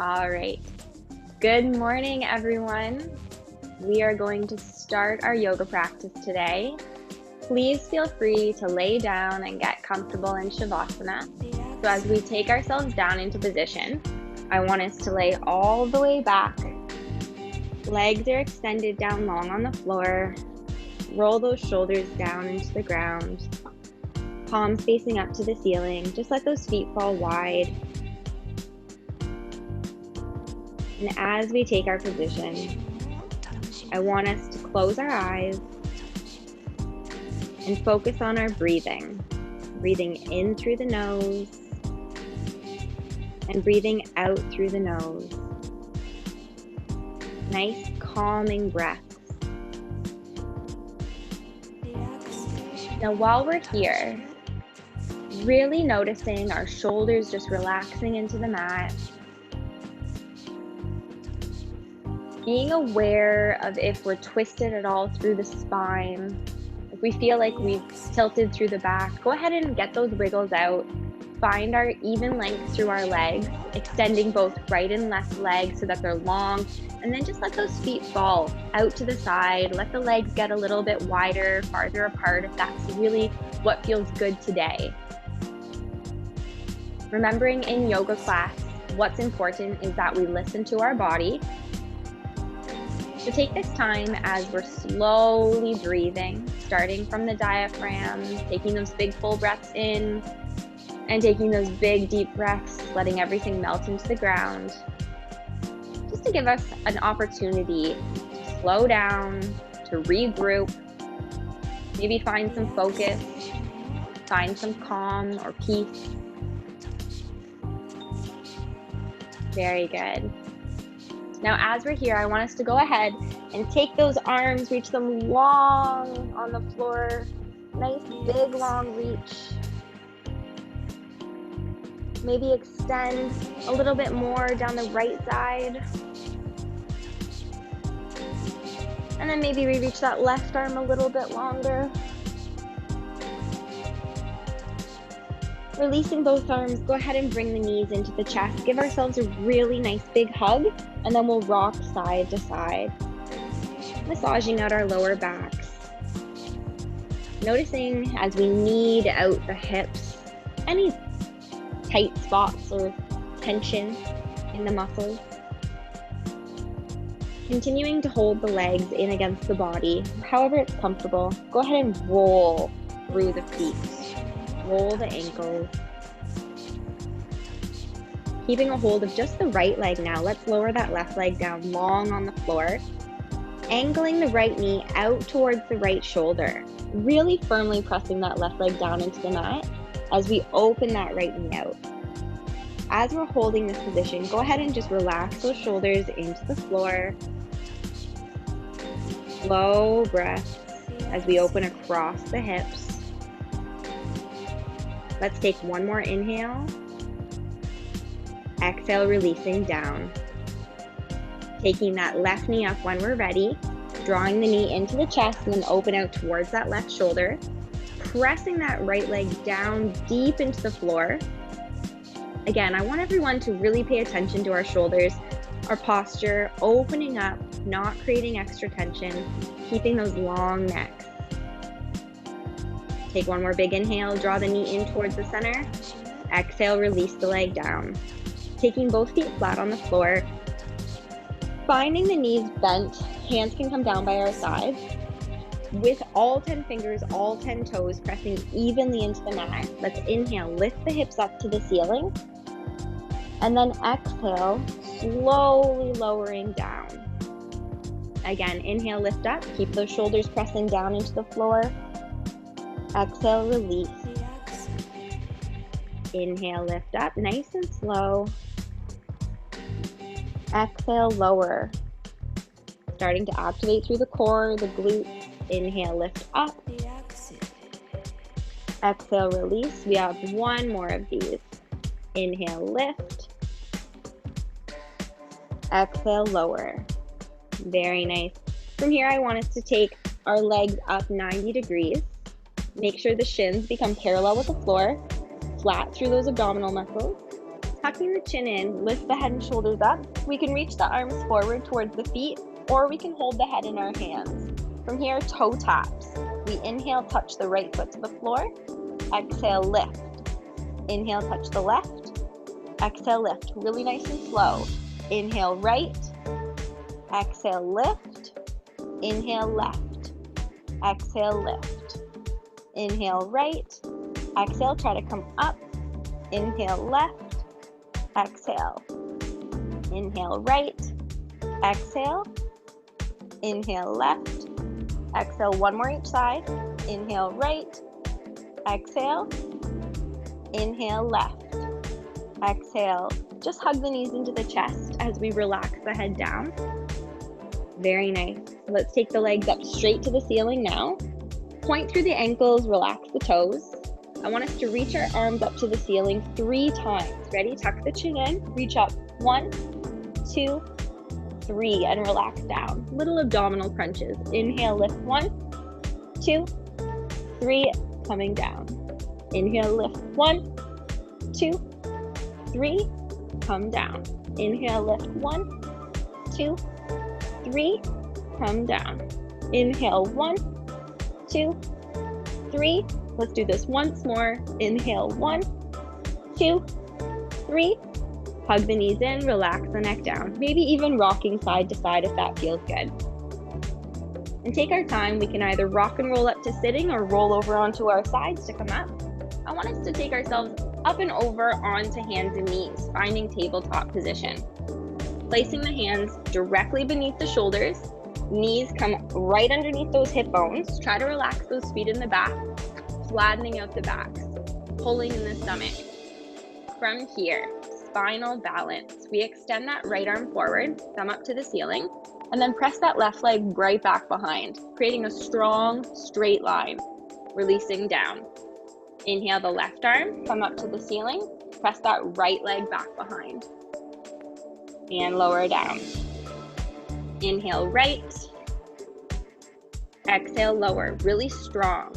All right. Good morning, everyone. We are going to start our yoga practice today. Please feel free to lay down and get comfortable in Shavasana. So as we take ourselves down into position, I want us to lay all the way back. Legs are extended down long on the floor. Roll those shoulders down into the ground. Palms facing up to the ceiling. Just let those feet fall wide. And as we take our position, I want us to close our eyes and focus on our breathing. Breathing in through the nose and breathing out through the nose. Nice calming breaths. Now while we're here, really noticing our shoulders just relaxing into the mat. Being aware of if we're twisted at all through the spine. If we feel like we've tilted through the back, go ahead and get those wriggles out. Find our even length through our legs, extending both right and left legs so that they're long, and then just let those feet fall out to the side. Let the legs get a little bit wider, farther apart if that's really what feels good today. Remembering in yoga class, what's important is that we listen to our body. So take this time as we're slowly breathing, starting from the diaphragm, taking those big full breaths in, and taking those big deep breaths, letting everything melt into the ground. Just to give us an opportunity to slow down, to regroup, maybe find some focus, find some calm or peace. Very good. Now, as we're here, I want us to go ahead and take those arms, reach them long on the floor. Nice, big, long reach. Maybe extend a little bit more down the right side. And then maybe we reach that left arm a little bit longer. Releasing both arms, go ahead and bring the knees into the chest. Give ourselves a really nice big hug, and then we'll rock side to side, massaging out our lower backs. Noticing as we knead out the hips, any tight spots or tension in the muscles. Continuing to hold the legs in against the body, however it's comfortable. Go ahead and roll through the feet. Roll the ankles. Keeping a hold of just the right leg now. Let's lower that left leg down long on the floor. Angling the right knee out towards the right shoulder. Really firmly pressing that left leg down into the mat as we open that right knee out. As we're holding this position, go ahead and just relax those shoulders into the floor. Slow breaths as we open across the hips. Let's take one more inhale. Exhale, releasing down. Taking that left knee up when we're ready. Drawing the knee into the chest and then open out towards that left shoulder. Pressing that right leg down deep into the floor. Again, I want everyone to really pay attention to our shoulders, our posture, opening up, not creating extra tension, keeping those long necks. Take one more big inhale, draw the knee in towards the center. Exhale, release the leg down. Taking both feet flat on the floor. Finding the knees bent, hands can come down by our sides. With all 10 fingers, all 10 toes pressing evenly into the mat. Let's inhale, lift the hips up to the ceiling. And then exhale, slowly lowering down. Again, inhale, lift up, keep those shoulders pressing down into the floor. Exhale, release. Inhale, lift up, nice and slow. Exhale, lower. Starting to activate through the core, the glutes. Inhale, lift up. Exhale, release. We have one more of these. Inhale, lift. Exhale, lower. Very nice. From here, I want us to take our legs up 90 degrees. Make sure the shins become parallel with the floor, flat through those abdominal muscles. Tucking the chin in, lift the head and shoulders up. We can reach the arms forward towards the feet, or we can hold the head in our hands. From here, toe taps. We inhale, touch the right foot to the floor. Exhale, lift. Inhale, touch the left. Exhale, lift. Really nice and slow. Inhale, right. Exhale, lift. Inhale, left. Exhale, lift. Inhale, right. Exhale, try to come up. Inhale, left. Exhale. Inhale, right. Exhale. Inhale, left. Exhale, one more each side. Inhale, right. Exhale. Inhale, left. Exhale. Just hug the knees into the chest as we relax the head down. Very nice. Let's take the legs up straight to the ceiling now. Point through the ankles, relax the toes. I want us to reach our arms up to the ceiling 3 times. Ready? Tuck the chin in, reach up. 1, 2, 3, and relax down. Little abdominal crunches. Inhale, lift. 1, 2, 3, coming down. Inhale, lift. 1, 2, 3, come down. Inhale, lift. 1, 2, 3, come down. Inhale, 1, 2, 3. Let's do this once more. Inhale, 1, 2, 3. Hug the knees in, relax the neck down. Maybe even rocking side to side if that feels good. And take our time. We can either rock and roll up to sitting or roll over onto our sides to come up. I want us to take ourselves up and over onto hands and knees, finding tabletop position. Placing the hands directly beneath the shoulders. Knees come right underneath those hip bones. Try to relax those feet in the back, flattening out the backs, pulling in the stomach. From here, spinal balance. We extend that right arm forward, thumb up to the ceiling, and then press that left leg right back behind, creating a strong, straight line, releasing down. Inhale the left arm, thumb up to the ceiling, press that right leg back behind, and lower down. Inhale right, exhale lower, really strong.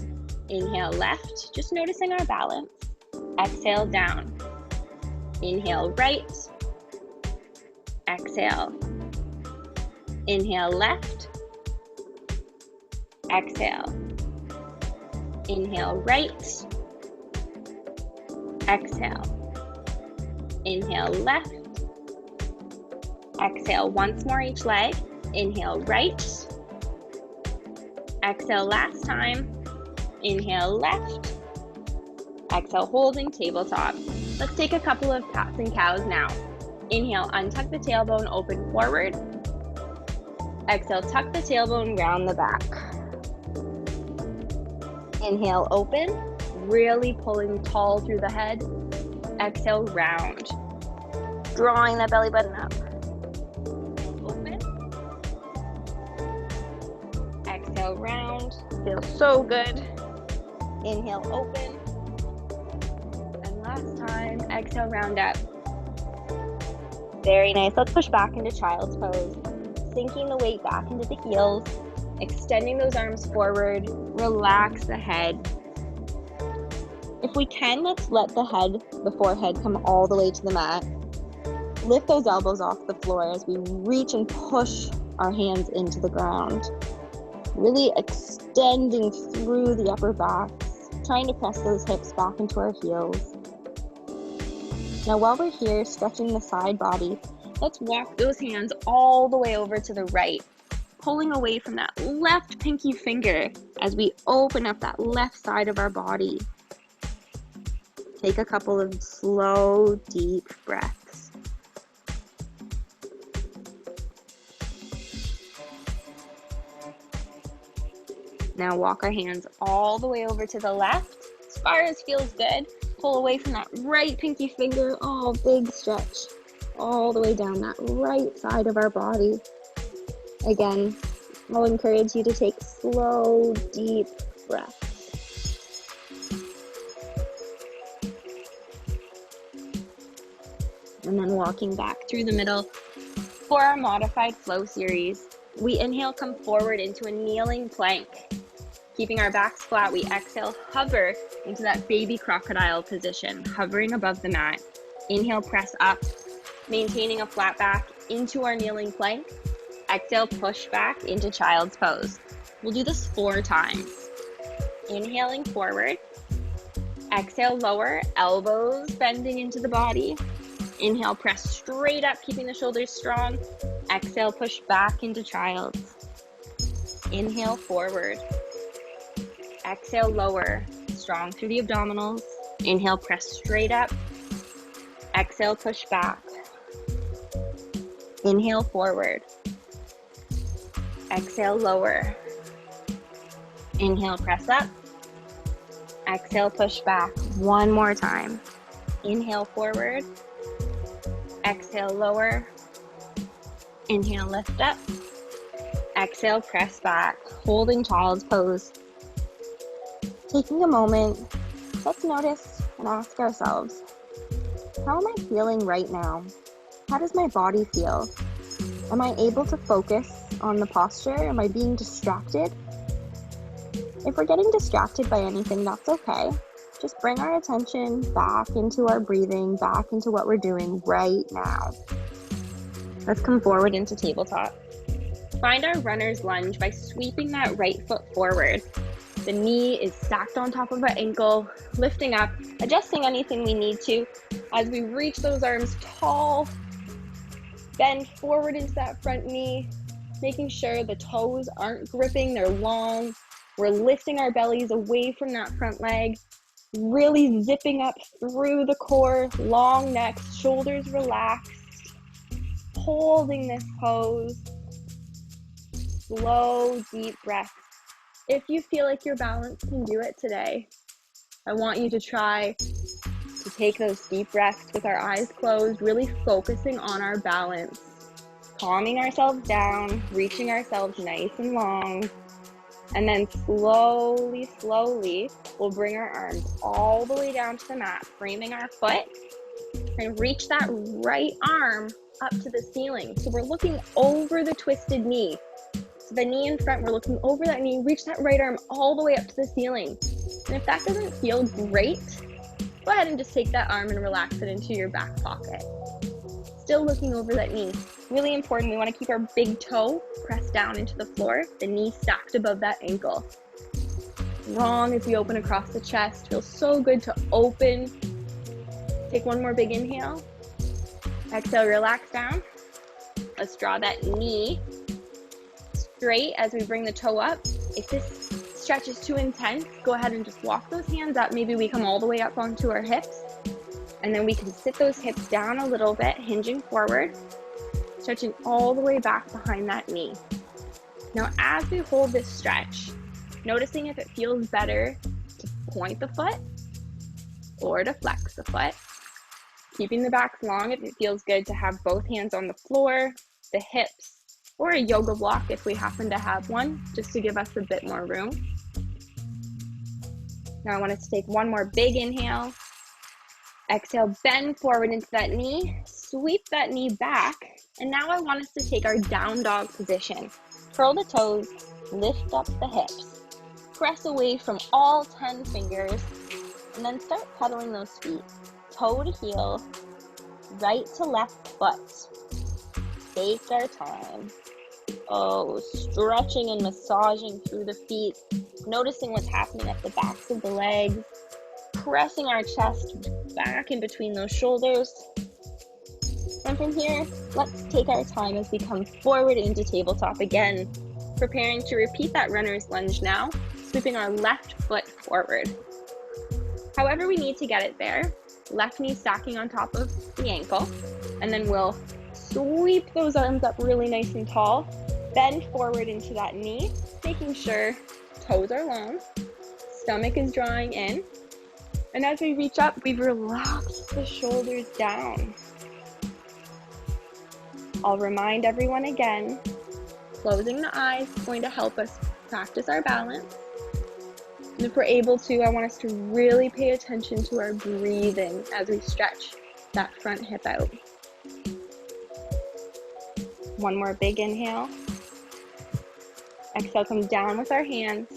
Inhale left, just noticing our balance. Exhale down. Inhale right, exhale. Inhale left, exhale. Inhale right, exhale. Inhale left, exhale. Once more each leg. Inhale right, exhale last time. Inhale left, exhale holding tabletop. Let's take a couple of cats and cows now. Inhale, untuck the tailbone, open forward. Exhale, tuck the tailbone, round the back. Inhale, open, really pulling tall through the head. Exhale, round, drawing that belly button up. Open. Exhale, round, feels so good. Inhale, open. And last time, exhale, round up. Very nice. Let's push back into child's pose. Sinking the weight back into the heels. Extending those arms forward. Relax the head. If we can, let's let the forehead come all the way to the mat. Lift those elbows off the floor as we reach and push our hands into the ground. Really extending through the upper back. Trying to press those hips back into our heels. Now while we're here, stretching the side body, let's walk those hands all the way over to the right, pulling away from that left pinky finger as we open up that left side of our body. Take a couple of slow, deep breaths. Now walk our hands all the way over to the left, as far as feels good. Pull away from that right pinky finger. Oh, big stretch. All the way down that right side of our body. Again, I'll encourage you to take slow, deep breaths. And then walking back through the middle for our modified flow series. We inhale, come forward into a kneeling plank. Keeping our backs flat, we exhale, hover into that baby crocodile position, hovering above the mat. Inhale, press up, maintaining a flat back into our kneeling plank. Exhale, push back into child's pose. We'll do this 4 times. Inhaling forward. Exhale, lower, elbows bending into the body. Inhale, press straight up, keeping the shoulders strong. Exhale, push back into child's. Inhale, forward. Exhale, lower, strong through the abdominals. Inhale, press straight up. Exhale, push back. Inhale, forward. Exhale, lower. Inhale, press up. Exhale, push back. One more time. Inhale, forward. Exhale, lower. Inhale, lift up. Exhale, press back. Holding child's pose. Taking a moment, let's notice and ask ourselves, how am I feeling right now? How does my body feel? Am I able to focus on the posture? Am I being distracted? If we're getting distracted by anything, that's okay. Just bring our attention back into our breathing, back into what we're doing right now. Let's come forward into tabletop. Find our runner's lunge by sweeping that right foot forward. The knee is stacked on top of our ankle, lifting up, adjusting anything we need to. As we reach those arms tall, bend forward into that front knee, making sure the toes aren't gripping, they're long. We're lifting our bellies away from that front leg, really zipping up through the core, long neck, shoulders relaxed, holding this pose. Slow, deep breaths. If you feel like your balance can do it today, I want you to try to take those deep breaths with our eyes closed, really focusing on our balance, calming ourselves down, reaching ourselves nice and long, and then slowly, we'll bring our arms all the way down to the mat, framing our foot, and reach that right arm up to the ceiling. So we're looking over the twisted knee. So the knee in front, we're looking over that knee, reach that right arm all the way up to the ceiling. And if that doesn't feel great, go ahead and just take that arm and relax it into your back pocket. Still looking over that knee. Really important, we want to keep our big toe pressed down into the floor, the knee stacked above that ankle. Long as we open across the chest. Feels so good to open. Take one more big inhale. Exhale, relax down. Let's draw that knee straight as we bring the toe up. If this stretch is too intense, go ahead and just walk those hands up. Maybe we come all the way up onto our hips. And then we can sit those hips down a little bit, hinging forward, stretching all the way back behind that knee. Now, as we hold this stretch, noticing if it feels better to point the foot or to flex the foot. Keeping the backs long if it feels good to have both hands on the floor, the hips, or a yoga block if we happen to have one, just to give us a bit more room. Now I want us to take one more big inhale. Exhale, bend forward into that knee, sweep that knee back, and now I want us to take our down dog position. Curl the toes, lift up the hips, press away from all 10 fingers, and then start pedaling those feet, toe to heel, right to left foot. Take our time. Oh, stretching and massaging through the feet, noticing what's happening at the backs of the legs, pressing our chest back in between those shoulders. And from here, let's take our time as we come forward into tabletop again, preparing to repeat that runner's lunge now, sweeping our left foot forward. However we need to get it there, left knee stacking on top of the ankle, and then we'll sweep those arms up really nice and tall, bend forward into that knee, making sure toes are long, stomach is drawing in, and as we reach up, we've relaxed the shoulders down. I'll remind everyone again, closing the eyes is going to help us practice our balance. And if we're able to, I want us to really pay attention to our breathing as we stretch that front hip out. One more big inhale. Exhale, come down with our hands,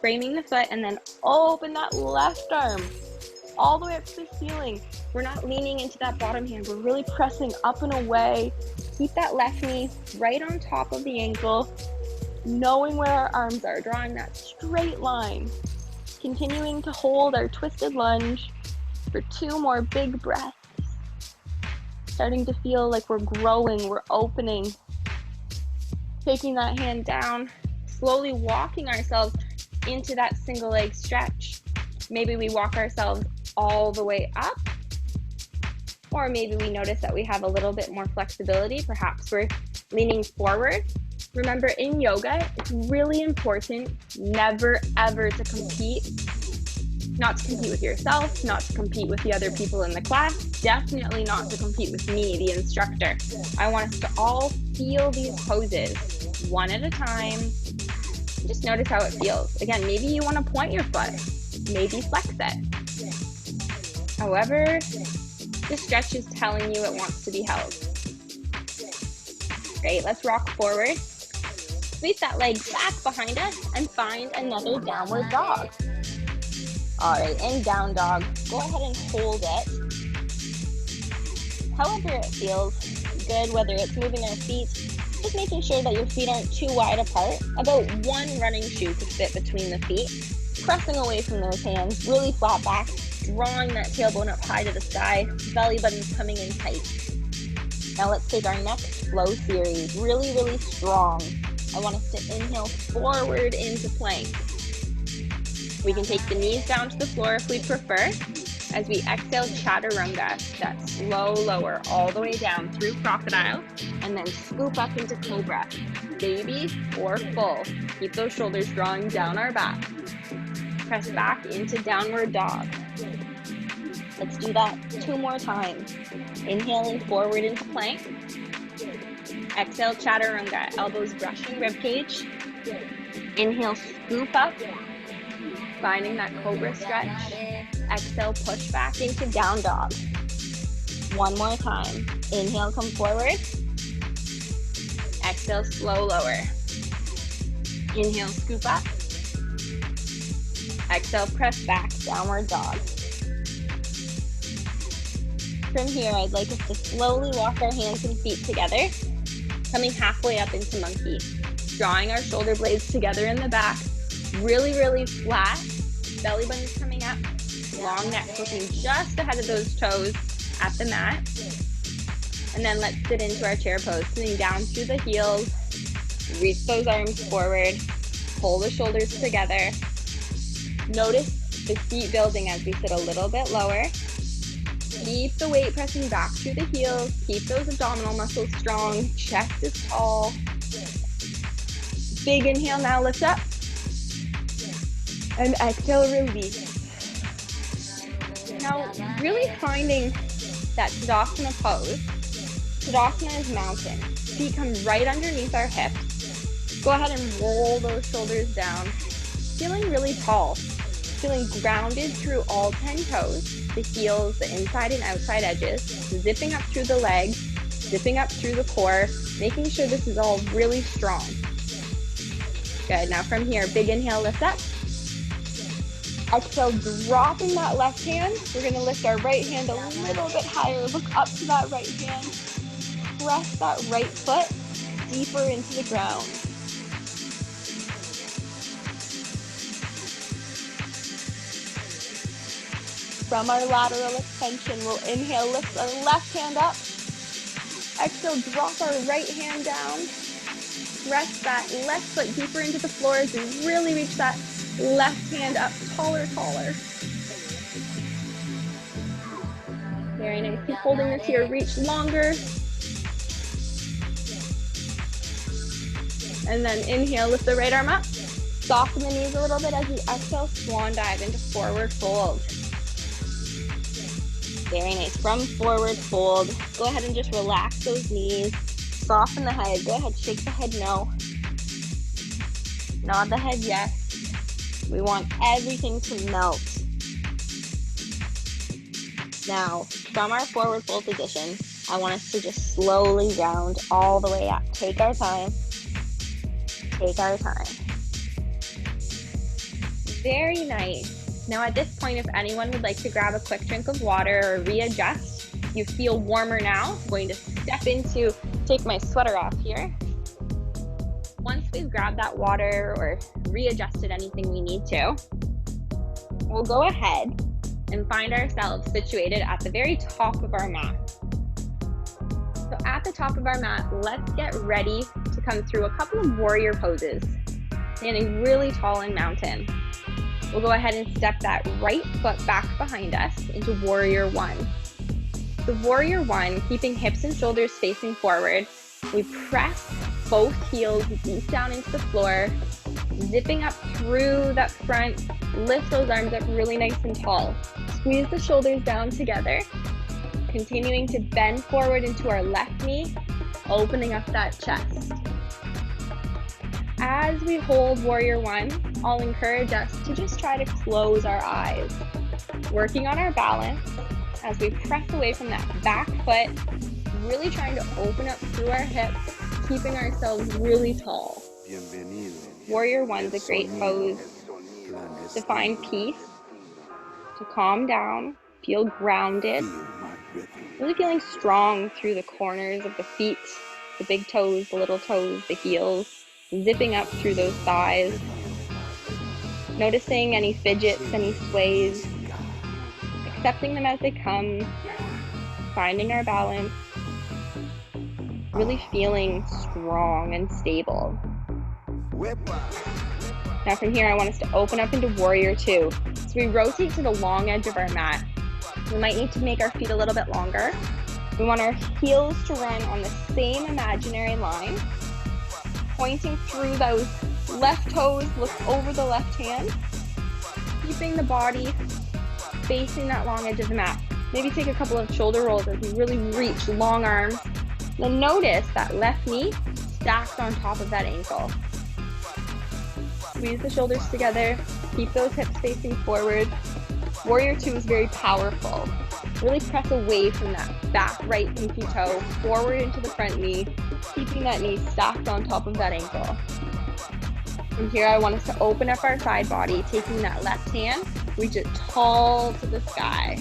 framing the foot, and then open that left arm all the way up to the ceiling. We're not leaning into that bottom hand. We're really pressing up and away. Keep that left knee right on top of the ankle, knowing where our arms are, drawing that straight line. Continuing to hold our twisted lunge for 2 more big breaths. Starting to feel like we're growing, we're opening. Taking that hand down, slowly walking ourselves into that single leg stretch. Maybe we walk ourselves all the way up, or maybe we notice that we have a little bit more flexibility. Perhaps we're leaning forward. Remember, in yoga, it's really important never ever to compete. Not to compete with yourself, not to compete with the other people in the class, definitely not to compete with me, the instructor. I want us to all feel these poses one at a time. Just notice how it feels. Again, maybe you want to point your foot, maybe flex it. However, the stretch is telling you it wants to be held. Great, let's rock forward. Sweep that leg back behind us and find another downward dog. All right, in down dog, go ahead and hold it. However it feels good, whether it's moving our feet, just making sure that your feet aren't too wide apart. About 1 running shoe could fit between the feet. Pressing away from those hands, really flat back, drawing that tailbone up high to the sky, belly button's coming in tight. Now let's take our next flow series, really, really strong. I want us to inhale forward into plank. We can take the knees down to the floor if we prefer. As we exhale, chaturanga, that slow lower all the way down through crocodile, and then scoop up into cobra. Baby or full. Keep those shoulders drawing down our back. Press back into downward dog. Let's do that 2 more times. Inhaling forward into plank. Exhale, chaturanga, elbows brushing ribcage. Inhale, scoop up. Finding that cobra stretch. Exhale, push back into down dog. 1 more time. Inhale, come forward. Exhale, slow lower. Inhale, scoop up. Exhale, press back, downward dog. From here, I'd like us to slowly walk our hands and feet together, coming halfway up into monkey. Drawing our shoulder blades together in the back, really, really flat. Belly button is coming up. Long neck looking just ahead of those toes at the mat. And then let's sit into our chair pose, sitting down through the heels. Reach those arms forward. Pull the shoulders together. Notice the feet building as we sit a little bit lower. Keep the weight pressing back through the heels. Keep those abdominal muscles strong. Chest is tall. Big inhale, now lift up. And exhale, release. Now, really finding that Tadasana pose. Tadasana is mountain. Feet come right underneath our hips. Go ahead and roll those shoulders down. Feeling really tall. Feeling grounded through all 10 toes. The heels, the inside and outside edges. Zipping up through the legs. Zipping up through the core. Making sure this is all really strong. Good. Now from here, big inhale, lift up. Exhale, dropping that left hand. We're going to lift our right hand a little bit higher. Look up to that right hand. Press that right foot deeper into the ground. From our lateral extension, we'll inhale, lift our left hand up. Exhale, drop our right hand down. Press that left foot deeper into the floor as we really reach that left hand up, taller. Very nice. Keep holding this here. Reach longer. And then inhale, lift the right arm up. Soften the knees a little bit as you exhale, swan dive into forward fold. Very nice. From forward fold, go ahead and just relax those knees. Soften the head. Go ahead, shake the head no. Nod the head yes. We want everything to melt. Now, from our forward fold position, I want us to just slowly round all the way up. Take our time. Take our time. Very nice. Now at this point, if anyone would like to grab a quick drink of water or readjust, you feel warmer now. I'm going to step into, take my sweater off here. Once we've grabbed that water or readjusted anything we need to, we'll go ahead and find ourselves situated at the very top of our mat. So at the top of our mat, let's get ready to come through a couple of warrior poses, standing really tall in mountain. We'll go ahead and step that right foot back behind us into warrior one. The warrior one, keeping hips and shoulders facing forward, we press both heels deep down into the floor, zipping up through that front, lift those arms up really nice and tall. Squeeze the shoulders down together, continuing to bend forward into our left knee, opening up that chest. As we hold warrior one, I'll encourage us to just try to close our eyes, working on our balance as we press away from that back foot, really trying to open up through our hips, keeping ourselves really tall. Warrior one's a great pose to find peace, to calm down, feel grounded, really feeling strong through the corners of the feet, the big toes, the little toes, the heels, zipping up through those thighs, noticing any fidgets, any sways, accepting them as they come, finding our balance, really feeling strong and stable. Now from here, I want us to open up into warrior two. So we rotate to the long edge of our mat. We might need to make our feet a little bit longer. We want our heels to run on the same imaginary line, pointing through those left toes, look over the left hand, keeping the body facing that long edge of the mat. Maybe take a couple of shoulder rolls as we really reach long arms. Then notice that left knee stacked on top of that ankle. Squeeze the shoulders together, keep those hips facing forward. Warrior two is very powerful. Really press away from that back right pinky toe, forward into the front knee, keeping that knee stacked on top of that ankle. From here, I want us to open up our side body, taking that left hand, reach it tall to the sky.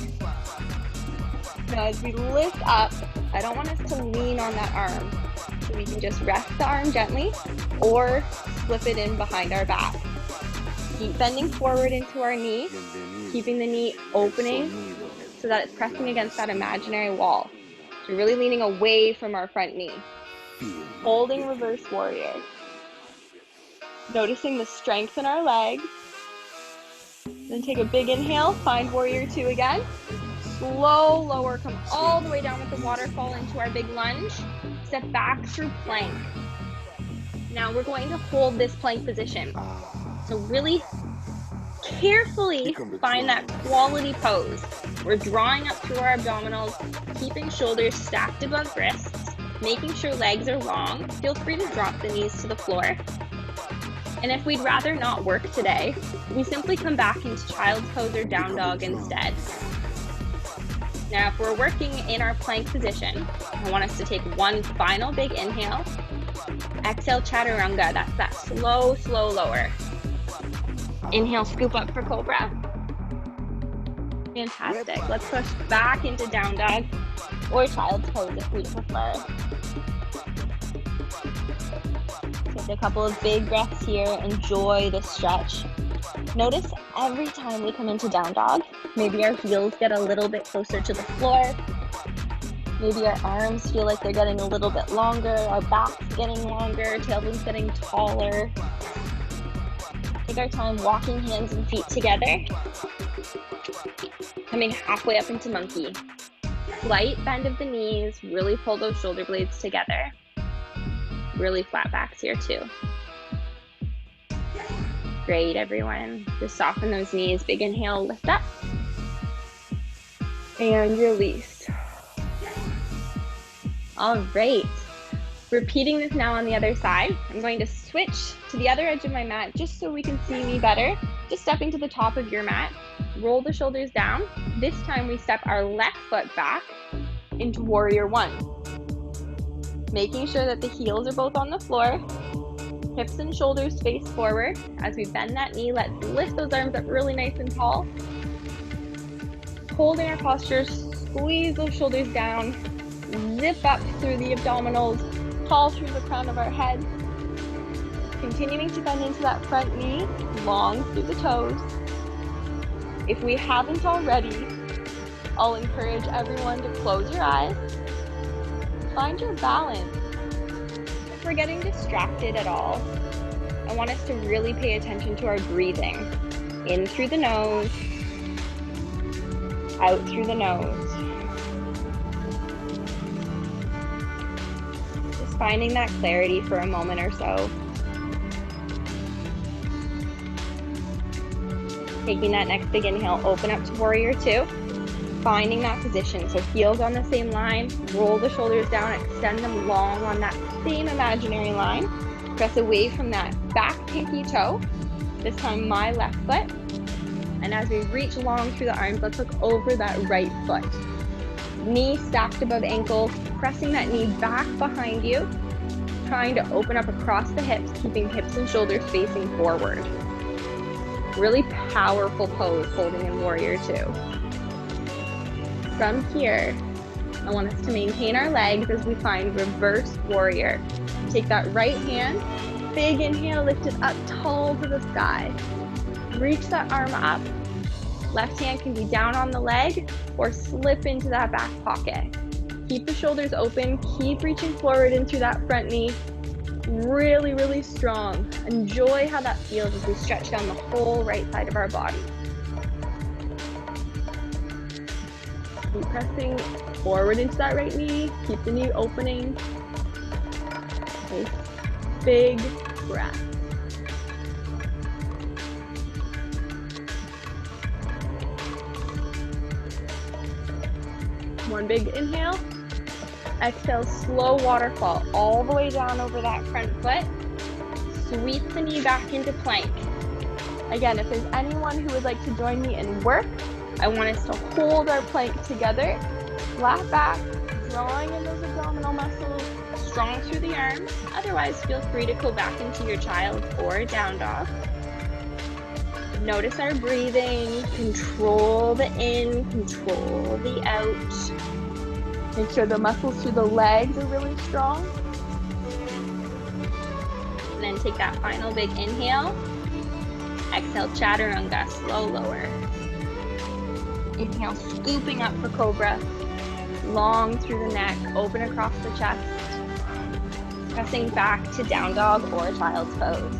Now as we lift up, I don't want us to lean on that arm. So we can just rest the arm gently or slip it in behind our back. Keep bending forward into our knee, keeping the knee opening so that it's pressing against that imaginary wall. So really leaning away from our front knee. Holding reverse warrior. Noticing the strength in our legs. Then take a big inhale, find warrior two again. Slow lower, come all the way down with the waterfall into our big lunge. Step back through plank. Now we're going to hold this plank position. So really carefully find that quality pose. We're drawing up through our abdominals, keeping shoulders stacked above wrists, making sure legs are long. Feel free to drop the knees to the floor. And if we'd rather not work today, we simply come back into child's pose or down dog instead. Now, if we're working in our plank position, I want us to take one final big inhale. Exhale, chaturanga. That's that slow, slow lower. Inhale, scoop up for cobra. Fantastic. Let's push back into down dog or child's pose if we prefer. Take a couple of big breaths here. Enjoy the stretch. Notice every time we come into down dog, maybe our heels get a little bit closer to the floor. Maybe our arms feel like they're getting a little bit longer, our back's getting longer, tailbone's getting taller. Take our time walking hands and feet together. Coming halfway up into monkey. Slight bend of the knees, really pull those shoulder blades together. Really flat backs here too. Great, everyone. Just soften those knees. Big inhale, lift up. And release. All right. Repeating this now on the other side. I'm going to switch to the other edge of my mat just so we can see me better. Just stepping to the top of your mat. Roll the shoulders down. This time we step our left foot back into warrior one. Making sure that the heels are both on the floor. Hips and shoulders face forward. As we bend that knee, let's lift those arms up really nice and tall. Holding our posture, squeeze those shoulders down, zip up through the abdominals, tall through the crown of our head. Continuing to bend into that front knee, long through the toes. If we haven't already, I'll encourage everyone to close your eyes. Find your balance. If we're getting distracted at all, I want us to really pay attention to our breathing. In through the nose, out through the nose. Just finding that clarity for a moment or so. Taking that next big inhale, open up to warrior two. Finding that position, so heels on the same line, roll the shoulders down, extend them long on that same imaginary line. Press away from that back pinky toe, this time my left foot. And as we reach long through the arms, let's look over that right foot. Knee stacked above ankle, pressing that knee back behind you, trying to open up across the hips, keeping hips and shoulders facing forward. Really powerful pose holding in warrior two. From here, I want us to maintain our legs as we find reverse warrior. Take that right hand, big inhale, lift it up tall to the sky. Reach that arm up. Left hand can be down on the leg or slip into that back pocket. Keep the shoulders open, keep reaching forward into that front knee. Really, really strong. Enjoy how that feels as we stretch down the whole right side of our body. Keep pressing forward into that right knee. Keep the knee opening. Nice big breath. One big inhale. Exhale, slow waterfall all the way down over that front foot. Sweep the knee back into plank. Again, if there's anyone who would like to join me in work, I want us to hold our plank together, flat back, drawing in those abdominal muscles, strong through the arms. Otherwise, feel free to go back into your child or down dog. Notice our breathing, control the in, control the out. Make sure the muscles through the legs are really strong. And then take that final big inhale. Exhale, chaturanga, slow lower. Inhale, scooping up for cobra. Long through the neck, open across the chest. Pressing back to down dog or child's pose.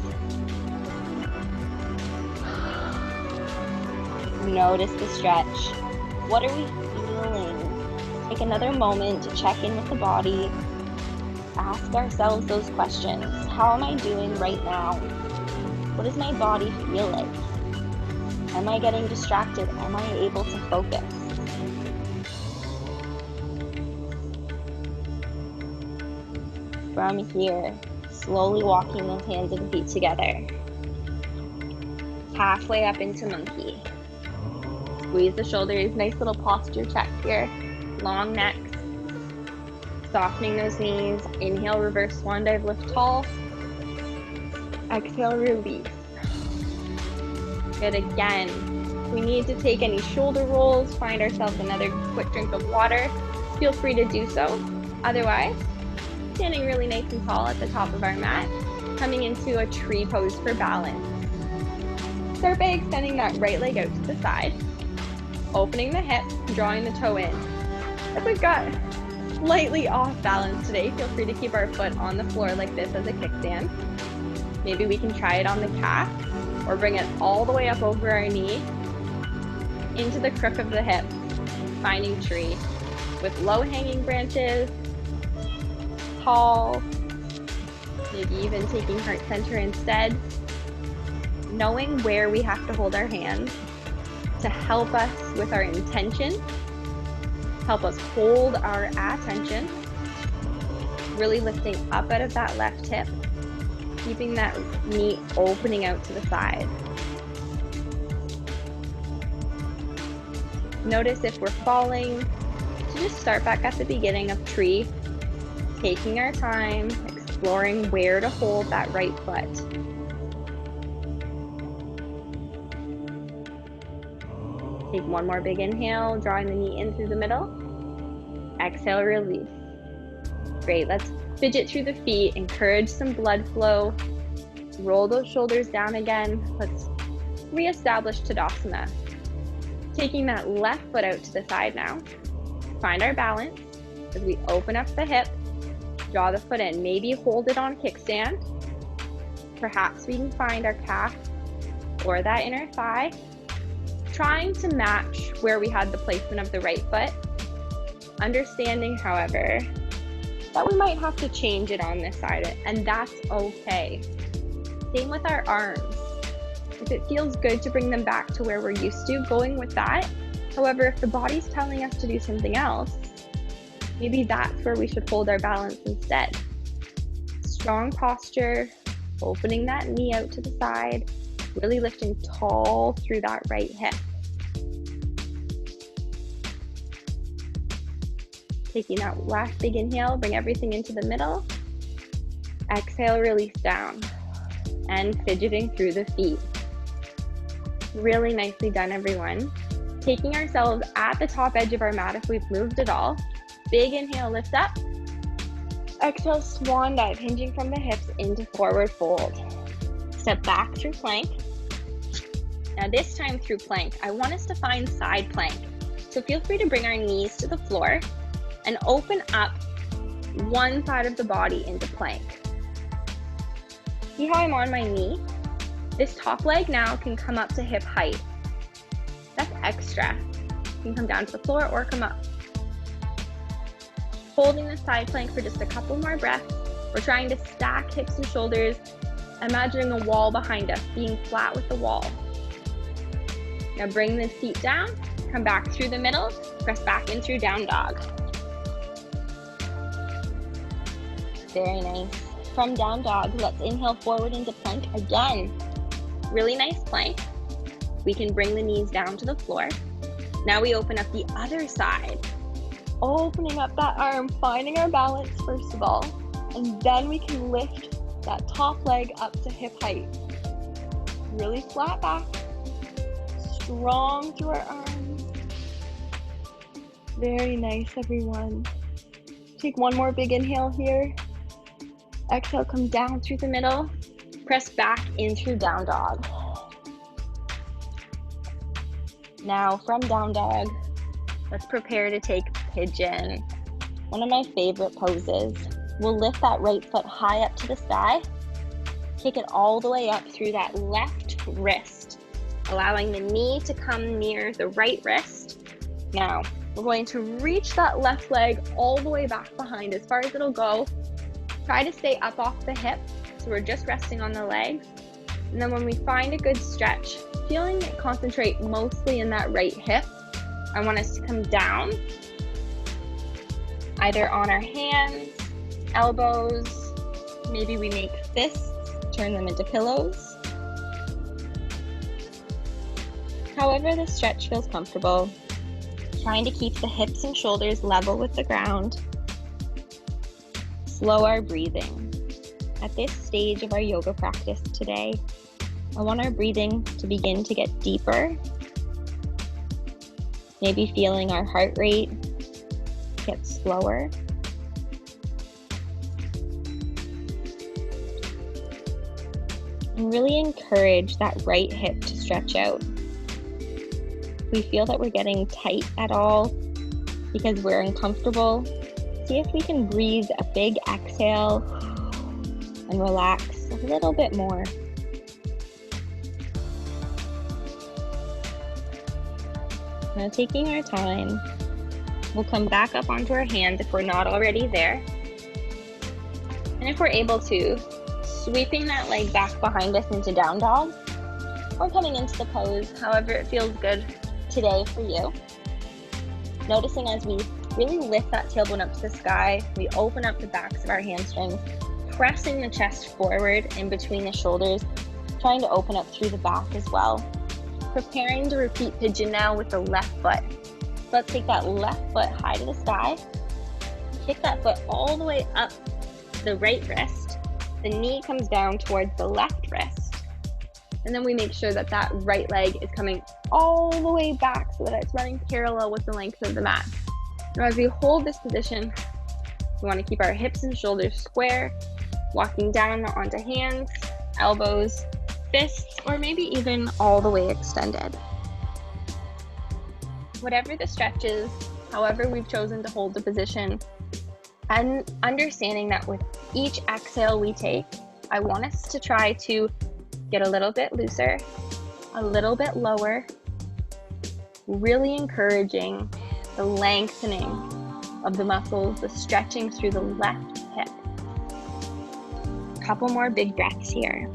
Notice the stretch. What are we feeling? Take another moment to check in with the body. Ask ourselves those questions. How am I doing right now? What does my body feel like? Am I getting distracted? Am I able to focus? From here, slowly walking those hands and feet together. Halfway up into monkey. Squeeze the shoulders, nice little posture check here. Long necks, softening those knees. Inhale, reverse swan dive, lift tall. Exhale, release. Good again. If we need to take any shoulder rolls, find ourselves another quick drink of water, feel free to do so. Otherwise, standing really nice and tall at the top of our mat, coming into a tree pose for balance. Start by extending that right leg out to the side, opening the hip, drawing the toe in. If we've got slightly off balance today, feel free to keep our foot on the floor like this as a kickstand. Maybe we can try it on the calf or bring it all the way up over our knee into the crook of the hip, finding tree with low hanging branches, tall, maybe even taking heart center instead. Knowing where we have to hold our hands to help us with our intention, help us hold our attention, really lifting up out of that left hip, keeping that knee opening out to the side. Notice if we're falling, to just start back at the beginning of tree, Taking our time, exploring where to hold that right foot. Take one more big inhale, drawing the knee in through the middle. Exhale, release. Great, let's fidget through the feet, encourage some blood flow. Roll those shoulders down again. Let's reestablish Tadasana. Taking that left foot out to the side now. Find our balance as we open up the hip, draw the foot in. Maybe hold it on kickstand. Perhaps we can find our calf or that inner thigh. Trying to match where we had the placement of the right foot. Understanding, however, that we might have to change it on this side, and that's okay. Same with our arms. If it feels good to bring them back to where we're used to, going with that. However, if the body's telling us to do something else, maybe that's where we should hold our balance instead. Strong posture, opening that knee out to the side, really lifting tall through that right hip. Taking that last big inhale, bring everything into the middle. Exhale, release down. And fidgeting through the feet. Really nicely done, everyone. Taking ourselves at the top edge of our mat if we've moved at all. Big inhale, lift up. Exhale, swan dive, hinging from the hips into forward fold. Step back through plank. Now this time through plank, I want us to find side plank. So feel free to bring our knees to the floor and open up one side of the body into plank. See how I'm on my knee? This top leg now can come up to hip height. That's extra. You can come down to the floor or come up. Holding the side plank for just a couple more breaths. We're trying to stack hips and shoulders, imagining a wall behind us, being flat with the wall. Now bring the feet down, come back through the middle, press back in through down dog. Very nice. From down dog, let's inhale forward into plank again. Really nice plank. We can bring the knees down to the floor. Now we open up the other side. Opening up that arm, finding our balance first of all, and then we can lift that top leg up to hip height. Really flat back, strong through our arms. Very nice, everyone. Take one more big inhale here. Exhale, come down through the middle. Press back in through down dog. Now from down dog, let's prepare to take pigeon. One of my favorite poses. We'll lift that right foot high up to the sky. Kick it all the way up through that left wrist, allowing the knee to come near the right wrist. Now, we're going to reach that left leg all the way back behind as far as it'll go. Try to stay up off the hip, so we're just resting on the legs. And then when we find a good stretch, feeling it concentrate mostly in that right hip, I want us to come down, either on our hands, elbows, maybe we make fists, turn them into pillows. However the stretch feels comfortable, trying to keep the hips and shoulders level with the ground. Slow our breathing. At this stage of our yoga practice today, I want our breathing to begin to get deeper. Maybe feeling our heart rate get slower. And really encourage that right hip to stretch out. If we feel that we're getting tight at all because we're uncomfortable, see if we can breathe a big exhale and relax a little bit more. Now taking our time, we'll come back up onto our hands if we're not already there. And if we're able to, sweeping that leg back behind us into down dog, or coming into the pose, however it feels good today for you. Noticing as we really lift that tailbone up to the sky, we open up the backs of our hamstrings, pressing the chest forward in between the shoulders, trying to open up through the back as well. Preparing to repeat pigeon now with the left foot. So let's take that left foot high to the sky, kick that foot all the way up the right wrist. The knee comes down towards the left wrist. And then we make sure that that right leg is coming all the way back so that it's running parallel with the length of the mat. Now as we hold this position, we want to keep our hips and shoulders square, walking down onto hands, elbows, fists, or maybe even all the way extended. Whatever the stretch is, however we've chosen to hold the position, and understanding that with each exhale we take, I want us to try to get a little bit looser, a little bit lower, really encouraging the lengthening of the muscles, the stretching through the left hip. A couple more big breaths here.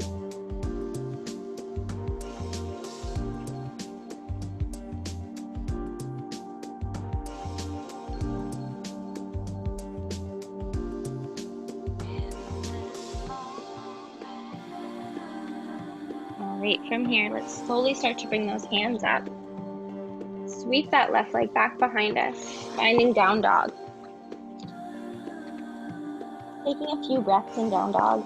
From here, let's slowly start to bring those hands up. Sweep that left leg back behind us, finding down dog. Taking a few breaths in down dog,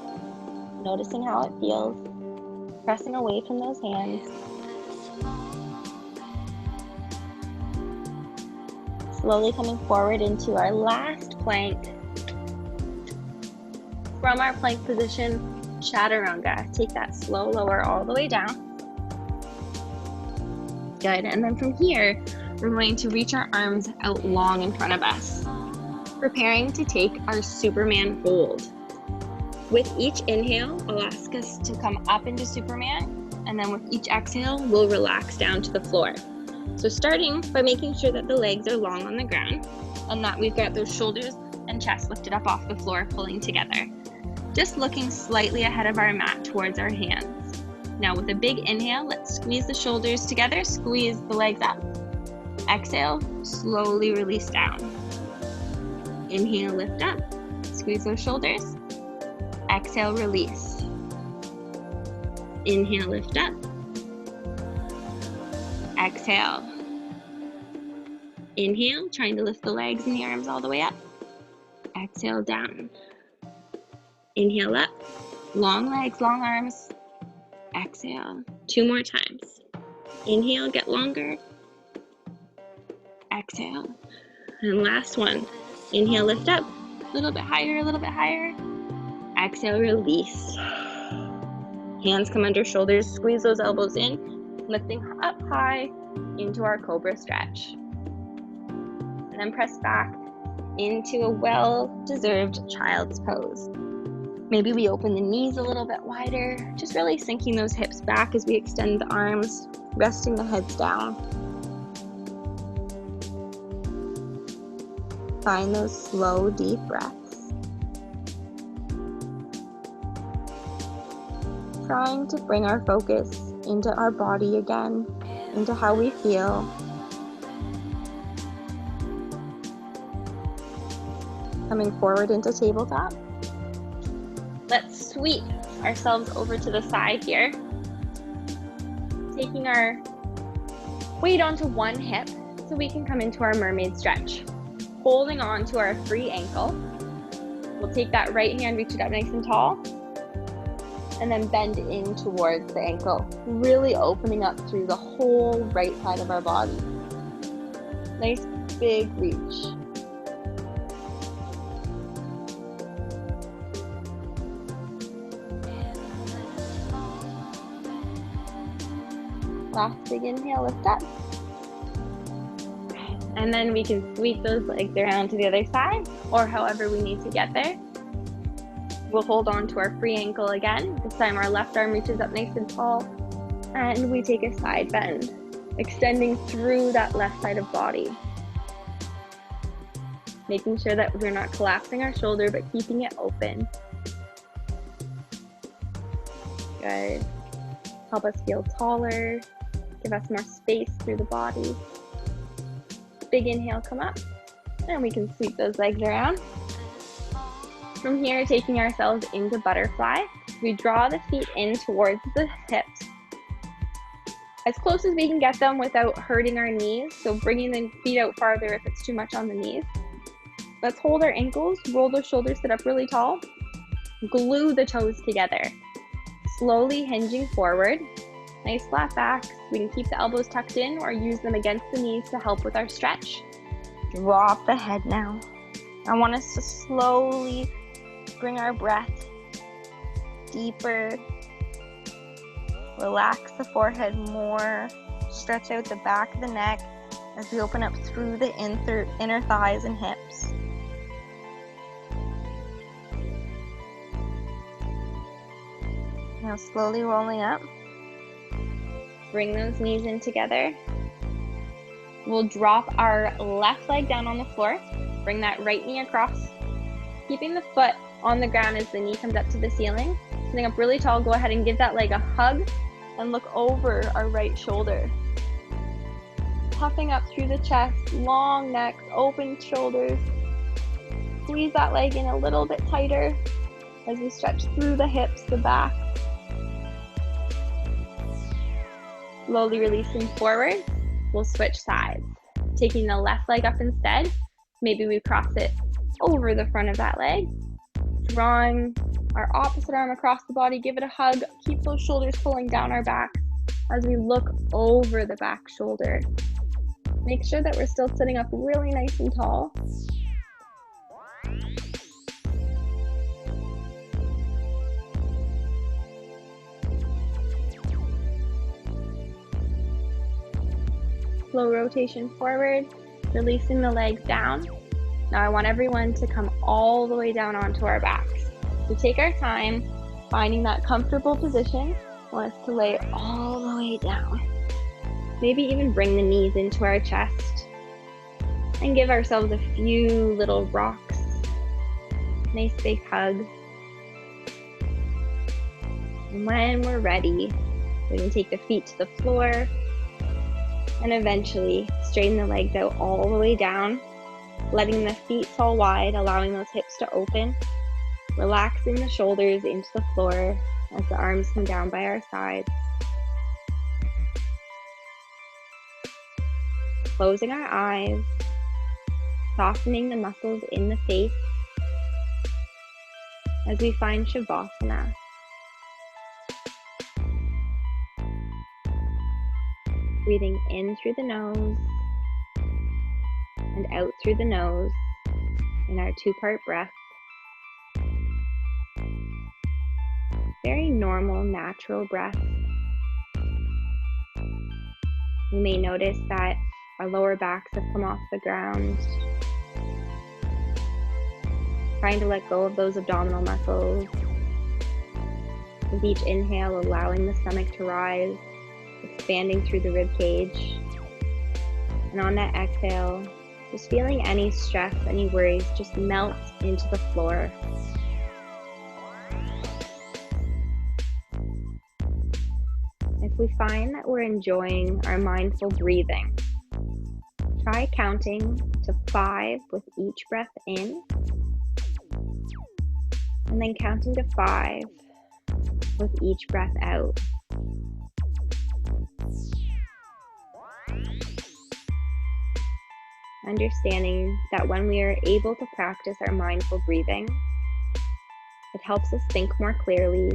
noticing how it feels, pressing away from those hands. Slowly coming forward into our last plank. From our plank position, chaturanga. Take that slow lower all the way down. Good, and then from here, we're going to reach our arms out long in front of us, preparing to take our Superman hold. With each inhale, I'll ask us to come up into Superman, and then with each exhale, we'll relax down to the floor. So starting by making sure that the legs are long on the ground, and that we've got those shoulders and chest lifted up off the floor, pulling together. Just looking slightly ahead of our mat towards our hands. Now with a big inhale, let's squeeze the shoulders together, squeeze the legs up. Exhale, slowly release down. Inhale, lift up, squeeze those shoulders. Exhale, release. Inhale, lift up. Exhale. Inhale, trying to lift the legs and the arms all the way up. Exhale, down. Inhale up, long legs, long arms. Exhale, 2 more times. Inhale, get longer. Exhale. And last one. Inhale, lift up, a little bit higher, a little bit higher. Exhale, release. Hands come under shoulders, squeeze those elbows in, lifting up high into our cobra stretch. And then press back into a well-deserved child's pose. Maybe we open the knees a little bit wider, just really sinking those hips back as we extend the arms, resting the heads down. Find those slow, deep breaths. Trying to bring our focus into our body again, into how we feel. Coming forward into tabletop. Let's sweep ourselves over to the side here. Taking our weight onto one hip so we can come into our mermaid stretch. Holding on to our free ankle. We'll take that right hand, reach it up nice and tall, and then bend in towards the ankle, really opening up through the whole right side of our body. Nice big reach. Last big inhale, lift up. And then we can sweep those legs around to the other side, or however we need to get there. We'll hold on to our free ankle again. This time our left arm reaches up nice and tall, and we take a side bend, extending through that left side of body. Making sure that we're not collapsing our shoulder, but keeping it open. Good. Help us feel taller. Give us more space through the body. Big inhale, come up, and we can sweep those legs around. From here, taking ourselves into butterfly, we draw the feet in towards the hips, as close as we can get them without hurting our knees, so bringing the feet out farther if it's too much on the knees. Let's hold our ankles, roll the shoulders, sit up really tall, glue the toes together, slowly hinging forward. Nice flat backs. We can keep the elbows tucked in or use them against the knees to help with our stretch. Drop the head now. I want us to slowly bring our breath deeper. Relax the forehead more. Stretch out the back of the neck as we open up through the inner thighs and hips. Now slowly rolling up. Bring those knees in together. We'll drop our left leg down on the floor. Bring that right knee across. Keeping the foot on the ground as the knee comes up to the ceiling. Sitting up really tall, go ahead and give that leg a hug and look over our right shoulder. Puffing up through the chest, long neck, open shoulders. Squeeze that leg in a little bit tighter as we stretch through the hips, the back. Slowly releasing forward, we'll switch sides. Taking the left leg up instead, maybe we cross it over the front of that leg. Drawing our opposite arm across the body, give it a hug. Keep those shoulders pulling down our back as we look over the back shoulder. Make sure that we're still sitting up really nice and tall. Slow rotation forward, releasing the legs down. Now I want everyone to come all the way down onto our backs. So take our time, finding that comfortable position. I want us to lay all the way down. Maybe even bring the knees into our chest and give ourselves a few little rocks. Nice big hug. And when we're ready, we can take the feet to the floor and eventually straighten the legs out all the way down, letting the feet fall wide, allowing those hips to open, relaxing the shoulders into the floor as the arms come down by our sides. Closing our eyes, softening the muscles in the face as we find Shavasana. Breathing in through the nose and out through the nose in our two-part breath. Very normal, natural breath. You may notice that our lower backs have come off the ground. Trying to let go of those abdominal muscles. With each inhale, allowing the stomach to rise, expanding through the rib cage. And on that exhale, just feeling any stress, any worries, just melt into the floor. If we find that we're enjoying our mindful breathing, try counting to 5 with each breath in, and then counting to 5 with each breath out. Understanding that when we are able to practice our mindful breathing, it helps us think more clearly,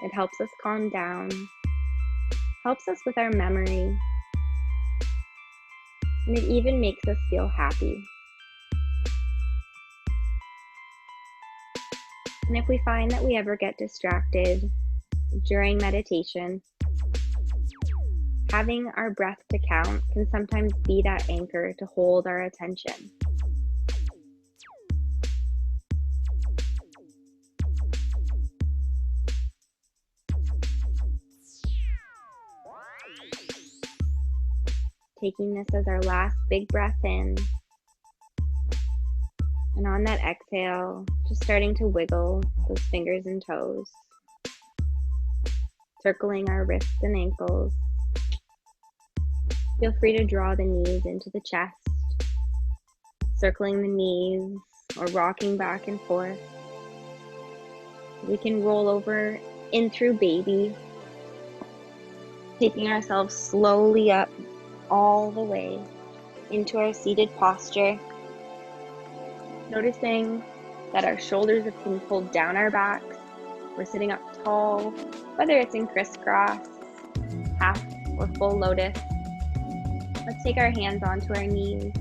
it helps us calm down, helps us with our memory, and it even makes us feel happy. And if we find that we ever get distracted during meditation, having our breath to count can sometimes be that anchor to hold our attention. Taking this as our last big breath in. And on that exhale, just starting to wiggle those fingers and toes. Circling our wrists and ankles. Feel free to draw the knees into the chest. Circling the knees or rocking back and forth. We can roll over in through baby. Taking ourselves slowly up all the way into our seated posture. Noticing that our shoulders have been pulled down our backs. We're sitting up tall, whether it's in crisscross, half or full lotus. Let's take our hands onto our knees.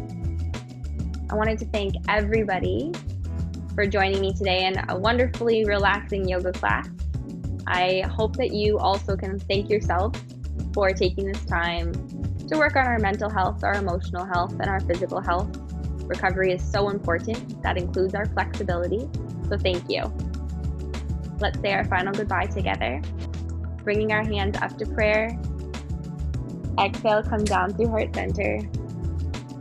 I wanted to thank everybody for joining me today in a wonderfully relaxing yoga class. I hope that you also can thank yourself for taking this time to work on our mental health, our emotional health, and our physical health. Recovery is so important. That includes our flexibility. So thank you. Let's say our final goodbye together. Bringing our hands up to prayer. Exhale, come down through heart center.